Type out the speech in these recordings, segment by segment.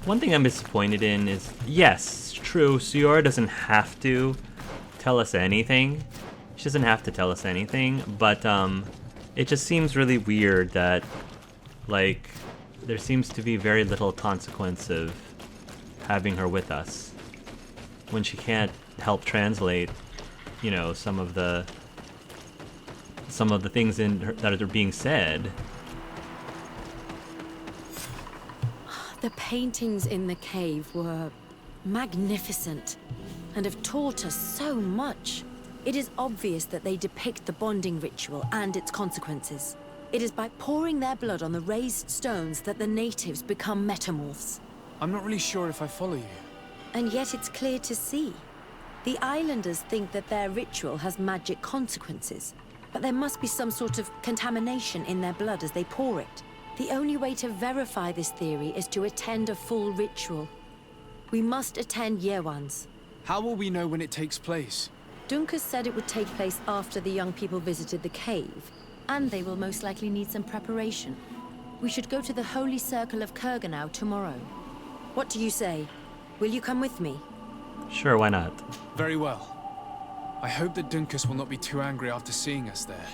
One thing I'm disappointed in is, yes, true, Siora doesn't have to tell us anything. She doesn't have to tell us anything, but it just seems really weird that, like, there seems to be very little consequence of having her with us when she can't help translate, you know, some of the things in her, that are being said. The paintings in the cave were magnificent and have taught us so much. It is obvious that they depict the bonding ritual and its consequences. It is by pouring their blood on the raised stones that the natives become metamorphs. I'm not really sure if I follow you. And yet it's clear to see. The islanders think that their ritual has magic consequences, but there must be some sort of contamination in their blood as they pour it. The only way to verify this theory is to attend a full ritual. We must attend Yewan's. How will we know when it takes place? Dunkus said it would take place after the young people visited the cave, and they will most likely need some preparation. We should go to the Holy Circle of Kurganau tomorrow. What do you say? Will you come with me? Sure, why not? Very well. I hope that Dunkus will not be too angry after seeing us there.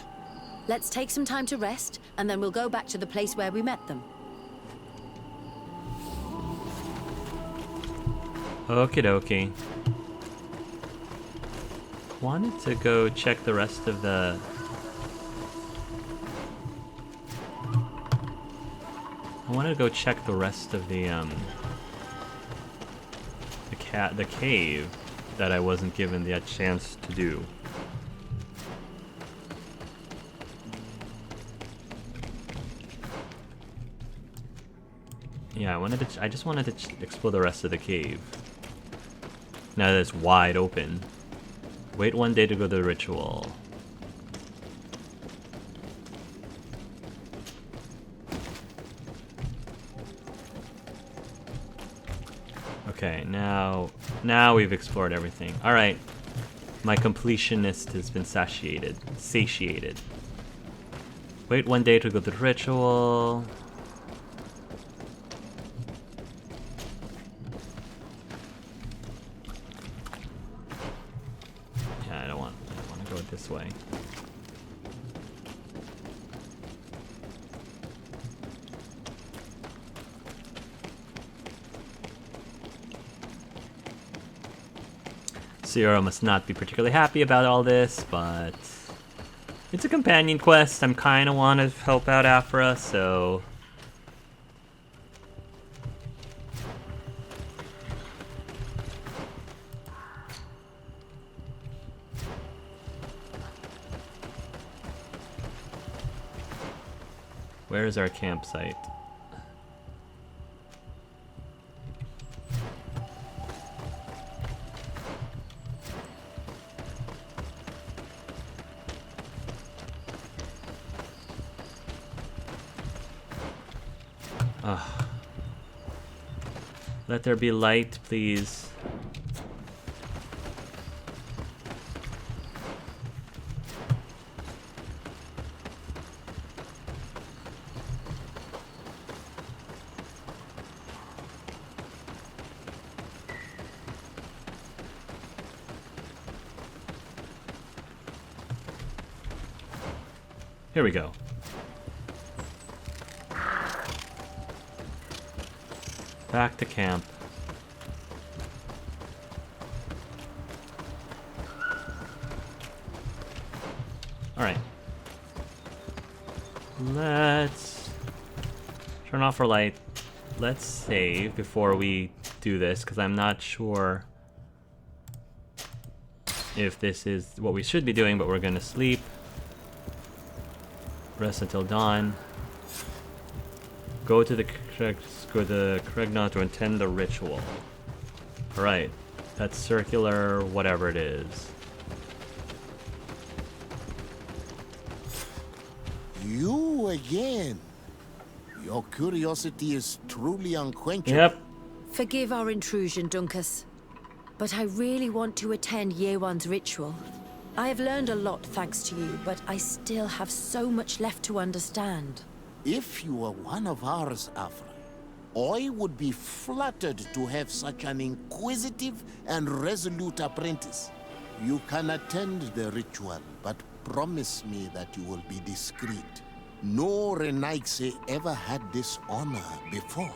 Let's take some time to rest, and then we'll go back to the place where we met them. Okie dokie. Wanted to go check the rest of the... I wanted to go check the rest of the cave that I wasn't given the chance to do. Yeah, I just wanted to explore the rest of the cave. Now that it's wide open. Wait one day to go to the ritual. Okay, now we've explored everything. Alright. My completionist has been satiated. Wait one day to go to the ritual. Yeah, I don't want to go this way. Siora must not be particularly happy about all this, but it's a companion quest. I'm kind of want to help out Afra, so... Where is our campsite? Let there be light, please. Here we go. Back to camp. Alright. Let's turn off our light. Let's save before we do this, because I'm not sure if this is what we should be doing, but we're gonna sleep. Rest until dawn. Go to the Kregna to attend the ritual. Alright. That's circular, whatever it is. You again. Your curiosity is truly unquenchable. Yep. Forgive our intrusion, Dunkus, but I really want to attend Yewan's ritual. I have learned a lot thanks to you, but I still have so much left to understand. If you are one of ours, Afra, I would be flattered to have such an inquisitive and resolute apprentice. You can attend the ritual, but promise me that you will be discreet. No Renaigse ever had this honor before.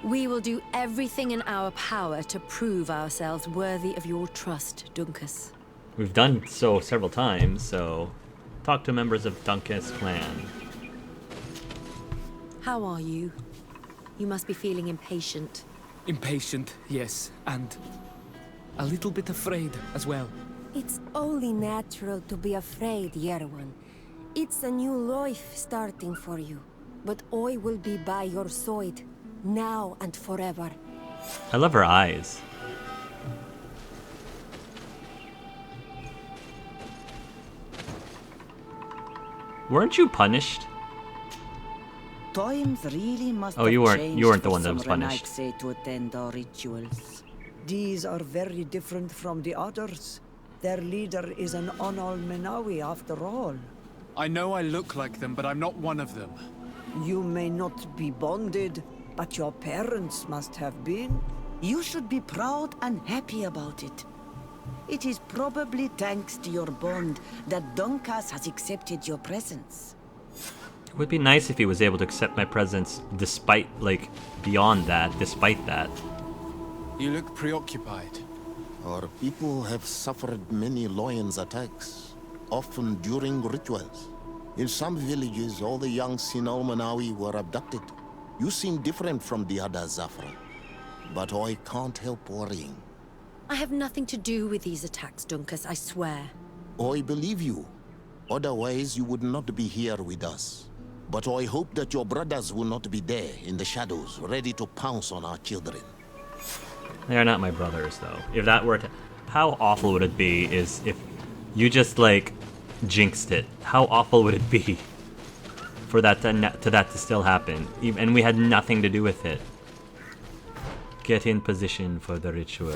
We will do everything in our power to prove ourselves worthy of your trust, Dunkus. We've done so several times, so talk to members of Dunkus clan. How are you? You must be feeling impatient. Impatient, yes, and a little bit afraid as well. It's only natural to be afraid, Yerwan. It's a new life starting for you. But I will be by your side, now and forever. I love her eyes. Weren't you punished? Times really must Oh, have you weren't changed the for one that some was punished. Renaigse to attend our rituals. These are very different from the others. Their leader is an Onol Menawi after all. I know I look like them, but I'm not one of them. You may not be bonded, but your parents must have been. You should be proud and happy about it. It is probably thanks to your bond that Dunkas has accepted your presence. It would be nice if he was able to accept my presence despite, like, beyond that, despite that. You look preoccupied. Our people have suffered many lions attacks, often during rituals. In some villages, all the young Sinalmanawi were abducted. You seem different from the other Zafra, but I can't help worrying. I have nothing to do with these attacks, Dunkus, I swear. I believe you. Otherwise, you would not be here with us. But I hope that your brothers will not be there in the shadows, ready to pounce on our children. They are not my brothers, though. If that were to... How awful would it be is if you just, like, jinxed it? How awful would it be for that to still happen? And we had nothing to do with it. Get in position for the ritual.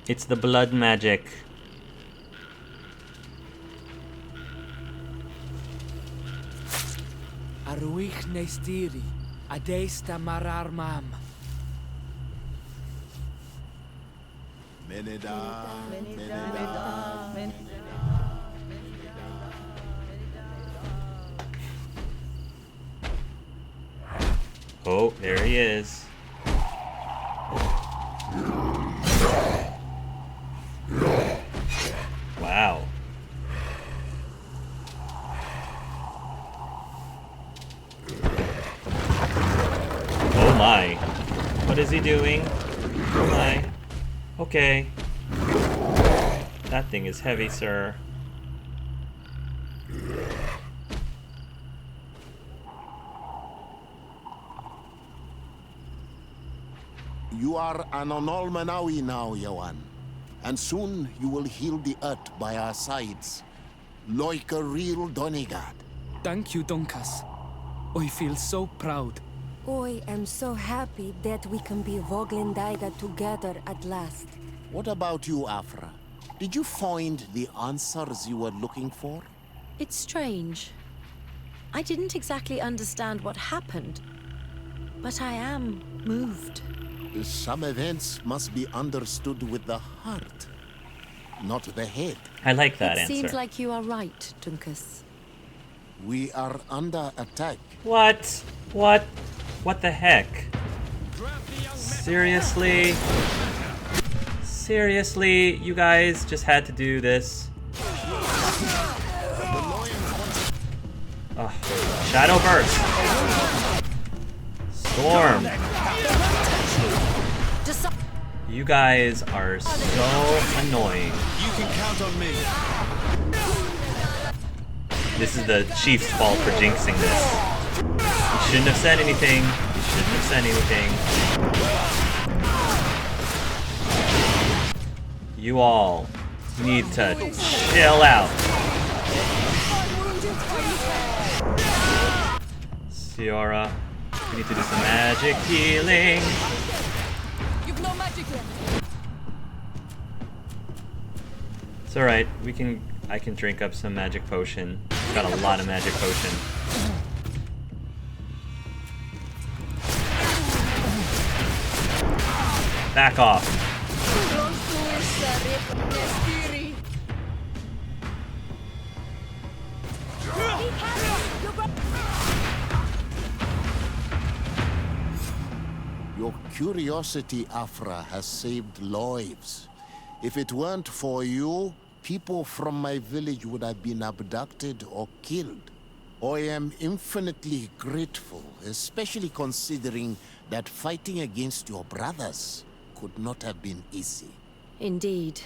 It's the blood magic. Aruich nestiri, adesta marar mam. Oh, there he is. Wow. Oh my. What is he doing? Oh my. Okay. That thing is heavy, sir. You are an Onol Manawi now, Yawan. And soon you will heal the earth by our sides, like a real Donegard. Thank you, Dunkas. I feel so proud. I am so happy that we can be Voglendaiga together at last. What about you, Afra? Did you find the answers you were looking for? It's strange. I didn't exactly understand what happened, but I am moved. Some events must be understood with the heart, not the head. I like that It answer. seems like you are right, Dunkus. We are under attack. What? What? What the heck? Seriously? Seriously? You guys just had to do this? Ugh. Shadow Burst! Storm! You guys are so annoying. You can count on me. This is the Chief's fault for jinxing this. You shouldn't have said anything. You shouldn't have said anything. You all need to chill out. Ciara, we need to do some magic healing. You've no magic left. It's alright, I can drink up some magic potion. Got a lot of magic potion. Back off. Your curiosity, Afra, has saved lives. If it weren't for you, people from my village would have been abducted or killed. I am infinitely grateful, especially considering that fighting against your brothers could not have been easy. Indeed.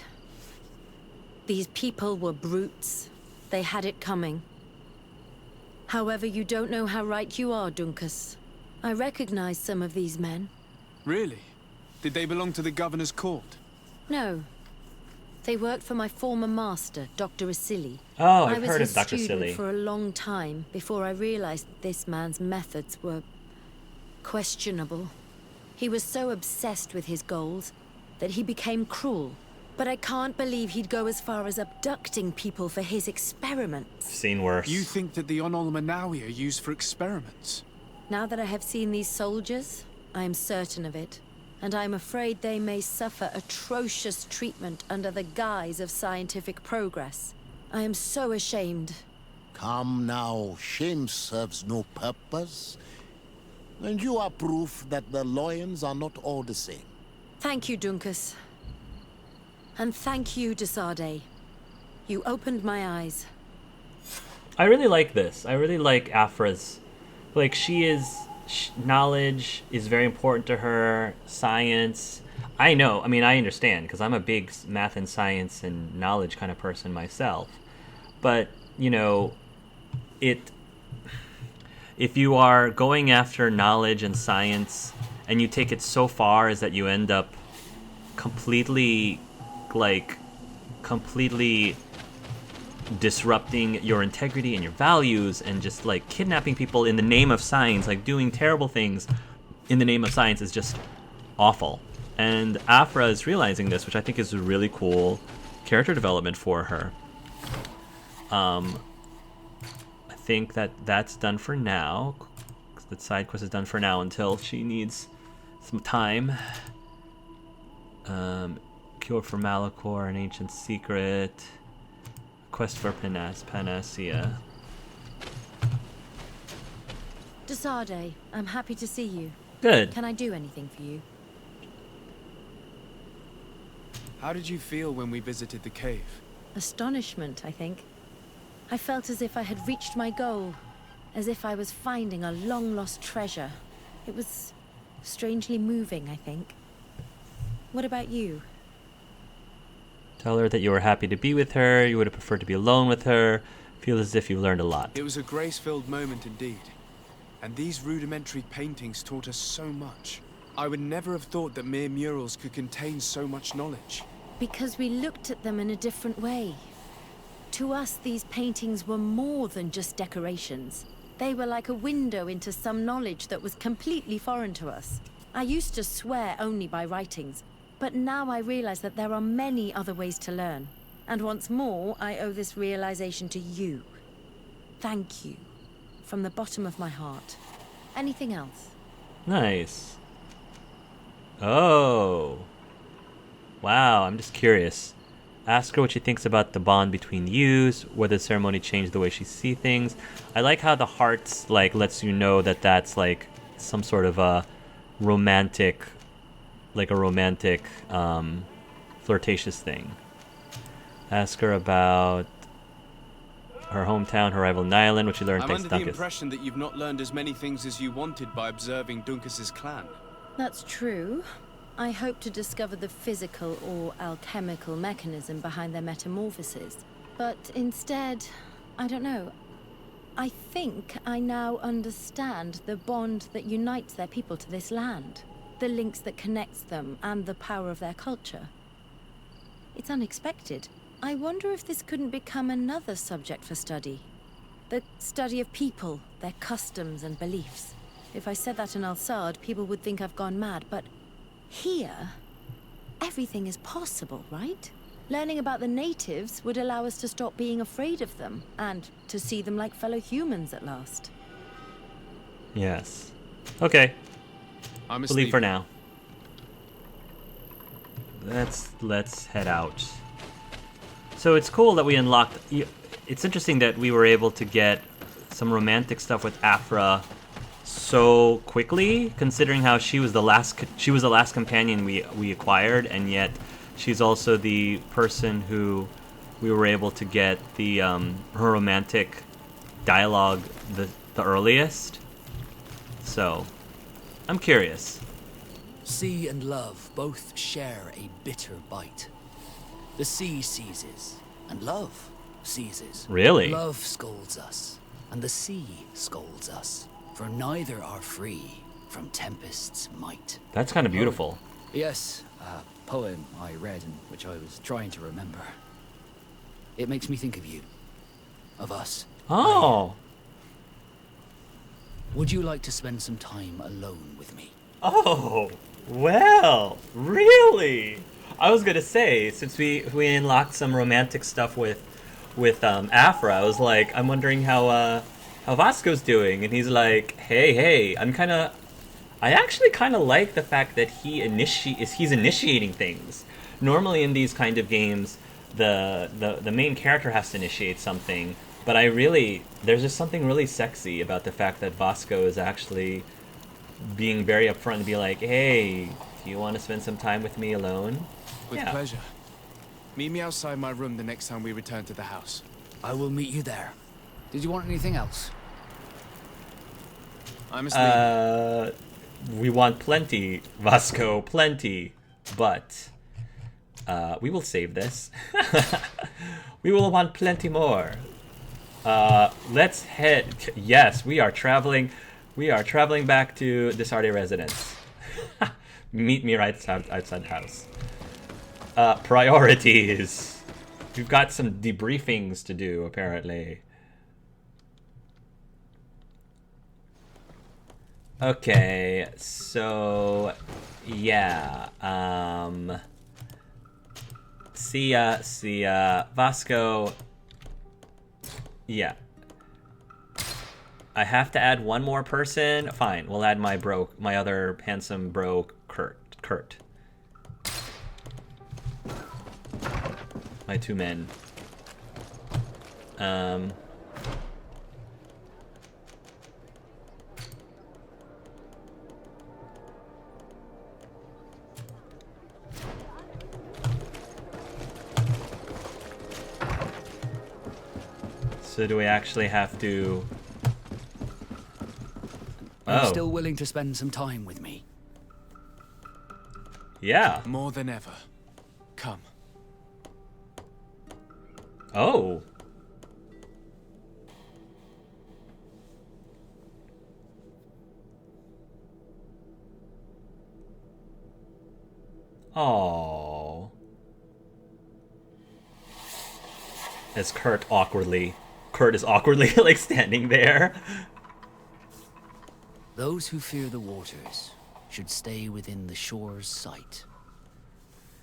These people were brutes. They had it coming. However, you don't know how right you are, Dunkus. I recognize some of these men. Really? Did they belong to the governor's court? No. They worked for my former master, Dr. Asili. Oh, I I've was heard his of Dr. student Silly. for a long time before I realized that this man's methods were questionable. He was so obsessed with his goals that he became cruel. But I can't believe he'd go as far as abducting people for his experiments. Seen worse. You think that the Onol Manawi are used for experiments? Now that I have seen these soldiers, I am certain of it. And I'm afraid they may suffer atrocious treatment under the guise of scientific progress. I am so ashamed. Come now, shame serves no purpose. And you are proof that the lions are not all the same. Thank you, Dunkus. And thank you, De Sardet. You opened my eyes. I really like this. I really like Afra's. Like, knowledge is very important to her. Science. I understand, because I'm a big math and science and knowledge kind of person myself. But, if you are going after knowledge and science, and you take it so far as that you end up completely disrupting your integrity and your values, and just like kidnapping people in the name of science, like doing terrible things in the name of science, is just awful. And Afra is realizing this, which I think is a really cool character development for her. I think that's done for now. The side quest is done for now until she needs some time. Cure for Malachor, an ancient secret. Quest for Panacea. De Sardet, I'm happy to see you. Good. Can I do anything for you? How did you feel when we visited the cave? Astonishment, I think. I felt as if I had reached my goal. As if I was finding a long-lost treasure. It was strangely moving, I think. What about you? Tell her that you were happy to be with her, you would have preferred to be alone with her. Feel as if you learned a lot. It was a grace-filled moment indeed. And these rudimentary paintings taught us so much. I would never have thought that mere murals could contain so much knowledge. Because we looked at them in a different way. To us, these paintings were more than just decorations. They were like a window into some knowledge that was completely foreign to us. I used to swear only by writings, but now I realize that there are many other ways to learn. And once more, I owe this realization to you. Thank you. From the bottom of my heart. Anything else? Nice. Oh. Wow, I'm just curious. Ask her what she thinks about the bond between yous, whether the ceremony changed the way she sees things. I like how the hearts, lets you know that that's, some sort of a romantic, flirtatious thing. Ask her about her hometown, her rival Nyland, which she learned I'm thanks under to the Dunkus. impression that you've not learned as many things as you wanted by observing Dunkus's clan. That's true. I hope to discover the physical or alchemical mechanism behind their metamorphosis. But instead, I don't know. I think I now understand the bond that unites their people to this land. The links that connects them and the power of their culture. It's unexpected. I wonder if this couldn't become another subject for study. The study of people, their customs and beliefs. If I said that in Alsard, people would think I've gone mad, but here, everything is possible, right? Learning about the natives would allow us to stop being afraid of them, and to see them like fellow humans at last. Yes. Okay. I'm We'll asleep leave for now. Let's head out. So it's cool that we unlocked... It's interesting that we were able to get some romantic stuff with Afra so quickly, considering how she was the last companion we acquired, and yet she's also the person who we were able to get the her romantic dialogue the earliest. So I'm curious. Sea and love both share a bitter bite. The sea seizes, and love seizes. Really? Love scolds us, and the sea scolds us, for neither are free from tempest's might. That's kind of beautiful. Yes, a poem I read and which I was trying to remember. It makes me think of you. Of us. Oh. Would you like to spend some time alone with me? Oh, well, really? I was gonna say, since we unlocked some romantic stuff with Afra, I was like, I'm wondering how Vasco's doing, and he's like, hey, I actually kind of like the fact that he's initiating things. Normally in these kind of games, the main character has to initiate something, but there's just something really sexy about the fact that Vasco is actually being very upfront and be like, hey, do you want to spend some time with me alone? with pleasure. Meet me outside my room the next time we return to the house. I will meet you there. Did you want anything else? I'm asleep. We want plenty, Vasco, plenty, but we will save this. We will want plenty more. Let's head. Yes, we are traveling. We are traveling back to De Sardet residence. Meet me right outside the house. Priorities. We've got some debriefings to do, apparently. Okay, so yeah. See ya, Vasco. Yeah. I have to add one more person. Fine, we'll add my other handsome bro, Kurt. My two men. So do we actually have to... Are you still willing to spend some time with me? Yeah. More than ever. Come. Oh. Oh. As Kurt is awkwardly like standing there. Those who fear the waters should stay within the shore's sight.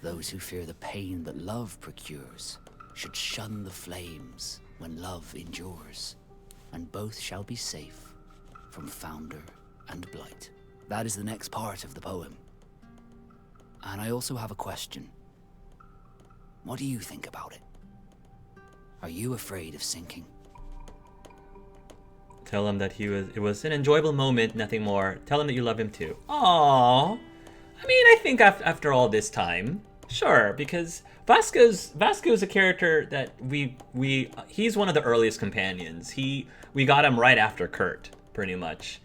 Those who fear the pain that love procures should shun the flames when love endures, and both shall be safe from founder and blight. That is the next part of the poem. And I also have a question. What do you think about it? Are you afraid of sinking? Tell him that it was an enjoyable moment, nothing more. Tell him that you love him too. Aww. I mean, I think after all this time, sure, because Vasco's a character that he's one of the earliest companions. We got him right after Kurt, pretty much.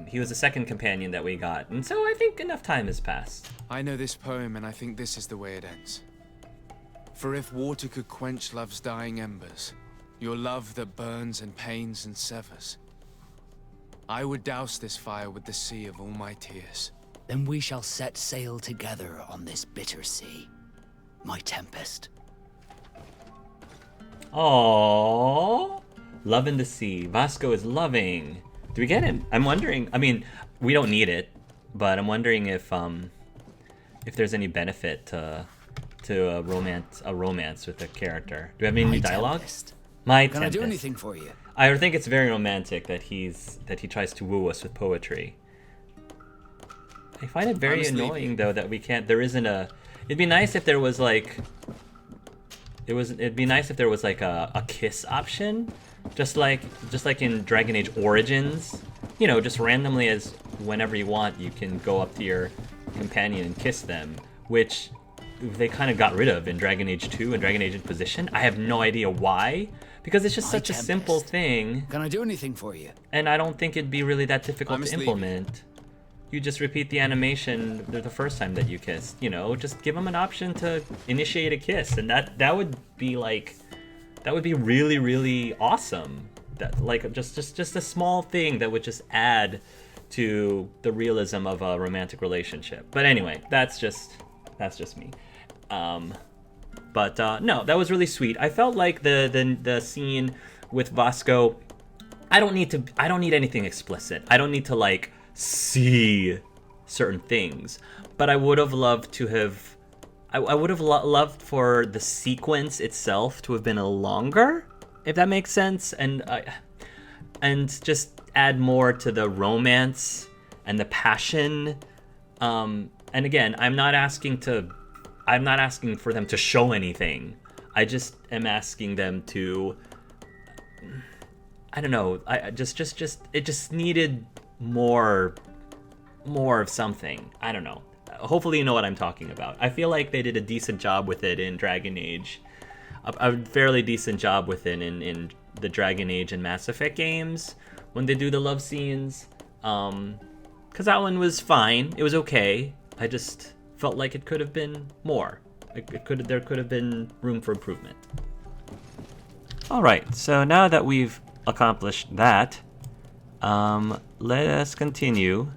He was the second companion that we got, and so I think enough time has passed. I know this poem, and I think this is the way it ends. For if water could quench love's dying embers, your love that burns and pains and severs, I would douse this fire with the sea of all my tears. Then we shall set sail together on this bitter sea, my tempest. Aww. Love in the sea. Vasco is loving. Do we get it? I'm wondering. I mean, we don't need it, but I'm wondering if there's any benefit to a romance with a character. Do we have any dialogue? My Can I do Tempest. anything for you? I think it's very romantic that he tries to woo us with poetry. I find it very annoying though that we can't. There isn't a. It'd be nice if there was like. It'd be nice if there was like a kiss option, just like in Dragon Age Origins. You know, just randomly as whenever you want, you can go up to your companion and kiss them, which they kind of got rid of in Dragon Age 2 and Dragon Age Inquisition. I have no idea why, because it's just such a simple thing. Can I do anything for you? And I don't think it'd be really that difficult to implement. You just repeat the animation the first time that you kissed. You know, just give them an option to initiate a kiss, and that would be really, really awesome. That like just a small thing that would just add to the realism of a romantic relationship. But anyway, that's just me. No, that was really sweet. I felt like the scene with Vasco. I don't need anything explicit. I don't need to like see certain things, but I would have loved to have. I would have loved for the sequence itself to have been a longer, if that makes sense, and just add more to the romance and the passion. And again, I'm not asking for them to show anything. I just am asking them to. I don't know. It just needed more of something. I don't know. Hopefully you know what I'm talking about. I feel like they did a decent job with it in Dragon Age. A fairly decent job with it in the Dragon Age and Mass Effect games when they do the love scenes. Because that one was fine. It was okay. I just felt like it could have been more. There could have been room for improvement. Alright, so now that we've accomplished that, let us continue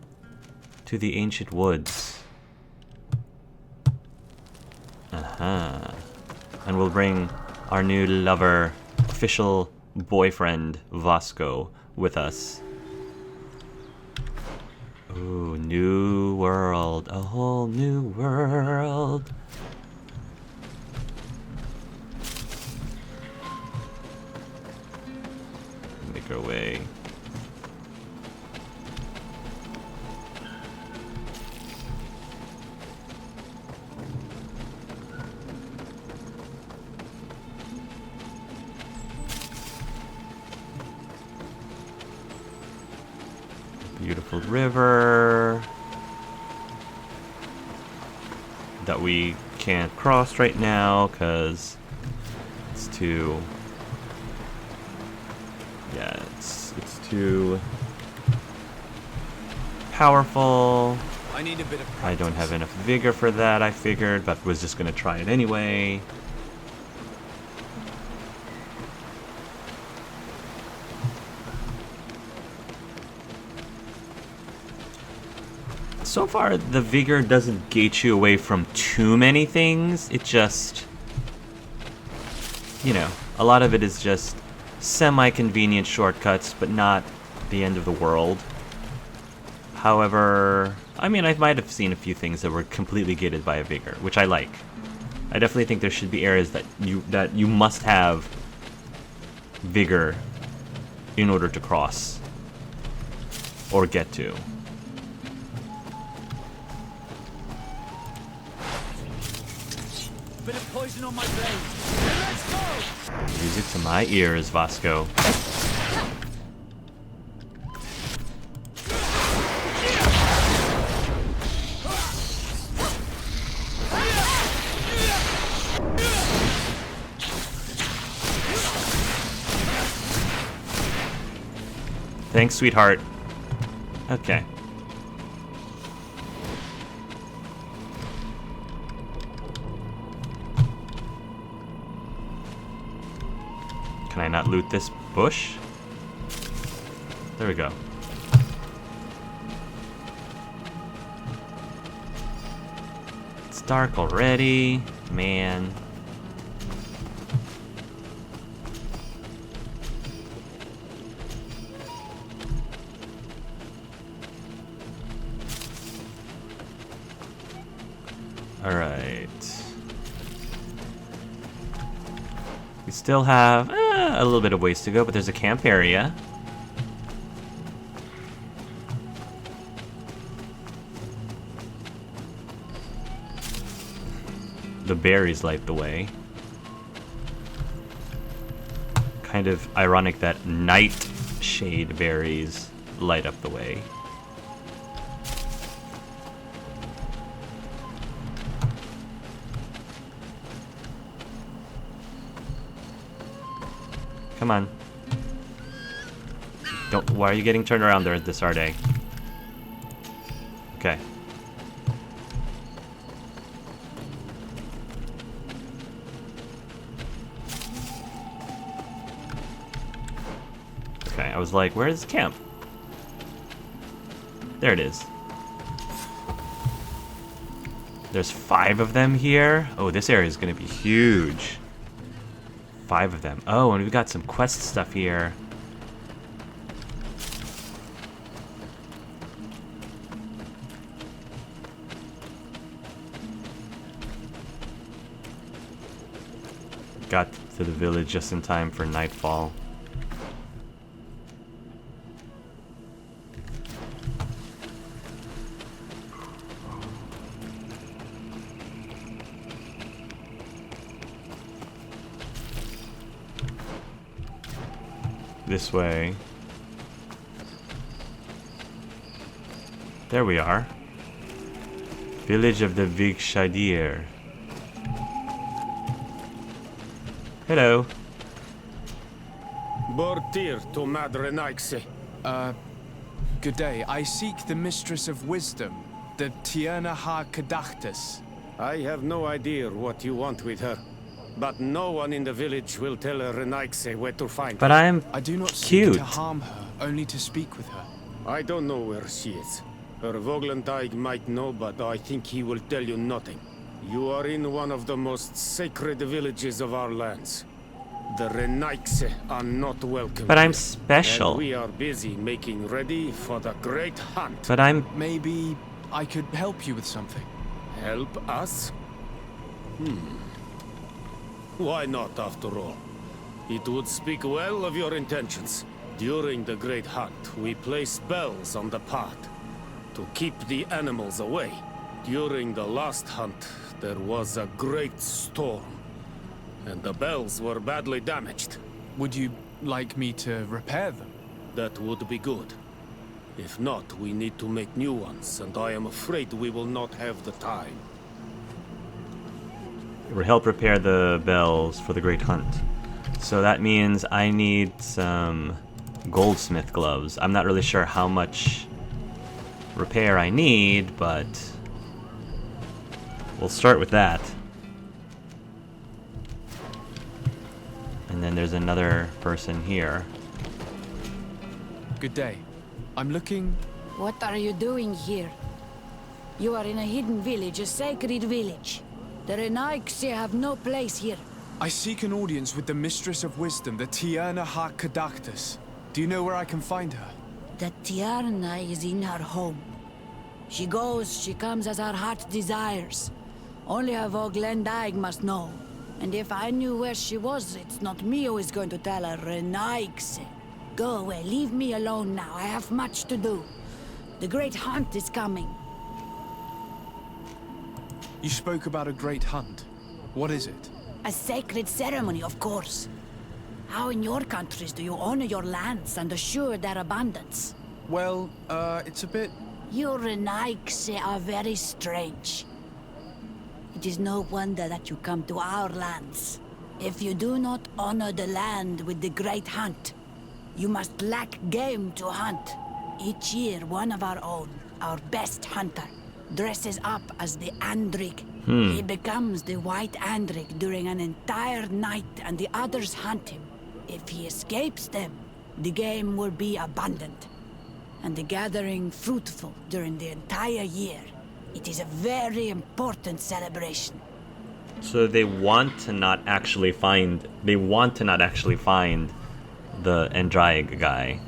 to the ancient woods. And we'll bring our new lover, official boyfriend, Vasco, with us. Ooh, new world. A whole new world. Make our way. Beautiful river that we can't cross right now because it's too. Yeah, it's too powerful. I need a bit of practice. I don't have enough vigor for that, I figured, but was just gonna try it anyway. So far, the vigor doesn't gate you away from too many things. It just, you know, a lot of it is just semi-convenient shortcuts, but not the end of the world. However, I mean, I might have seen a few things that were completely gated by a vigor, which I like. I definitely think there should be areas that you must have vigor in order to cross or get to. Bit of poison on my blade. Let's go! Music to my ears, Vasco. Thanks, sweetheart. Okay. Can I not loot this bush? There we go. It's dark already, man. Alright. We still have a little bit of ways to go, but there's a camp area. The berries light the way. Kind of ironic that nightshade berries light up the way. Come on. Don't. Why are you getting turned around there, De Sardet? Okay. Okay, I was like, where is the camp? There it is. There's 5 of them here. Oh, this area is gonna be huge. 5 of them. Oh, and we've got some quest stuff here. Got to the village just in time for nightfall. This way. There we are. Village of the Vigshadir. Hello. Bortir to Madre Naixe. Good day. I seek the Mistress of Wisdom, the Tierna Ha Kadachtas. I have no idea what you want with her, but no one in the village will tell Renaixe where to find But her. I'm I do not seek cute. to harm her, only to speak with her. I don't know where she is. Her Voglentaig might know, but I think he will tell you nothing. You are in one of the most sacred villages of our lands. The Renaixe are not welcome. But I'm here, special. and we are busy making ready for the great hunt. But I'm Maybe I could help you with something. Help us? Why not, after all? It would speak well of your intentions. During the Great Hunt, we place spells on the path to keep the animals away. During the last hunt, there was a great storm, and the bells were badly damaged. Would you like me to repair them? That would be good. If not, we need to make new ones, and I am afraid we will not have the time. It will help repair the bells for the Great Hunt. So that means I need some goldsmith gloves. I'm not really sure how much repair I need, but we'll start with that. And then there's another person here. Good day. I'm looking... What are you doing here? You are in a hidden village, a sacred village. The Renaixe have no place here. I seek an audience with the Mistress of Wisdom, the Tierna Ha Kadachtas. Do you know where I can find her? The Tierna is in her home. She goes, she comes as her heart desires. Only her Voglendaig must know. And if I knew where she was, it's not me who is going to tell her, Renaixe. Go away, leave me alone now. I have much to do. The great hunt is coming. You spoke about a great hunt. What is it? A sacred ceremony, of course. How in your countries do you honor your lands and assure their abundance? Well, it's a bit... You Renaixe are very strange. It is no wonder that you come to our lands. If you do not honor the land with the great hunt, you must lack game to hunt. Each year, one of our own, our best hunter, dresses up as the Andrig. He becomes the White Andrig during an entire night, and the others hunt him. If he escapes them, the game will be abundant, and the gathering fruitful during the entire year. It is a very important celebration. So they want to not actually find the Endraig guy.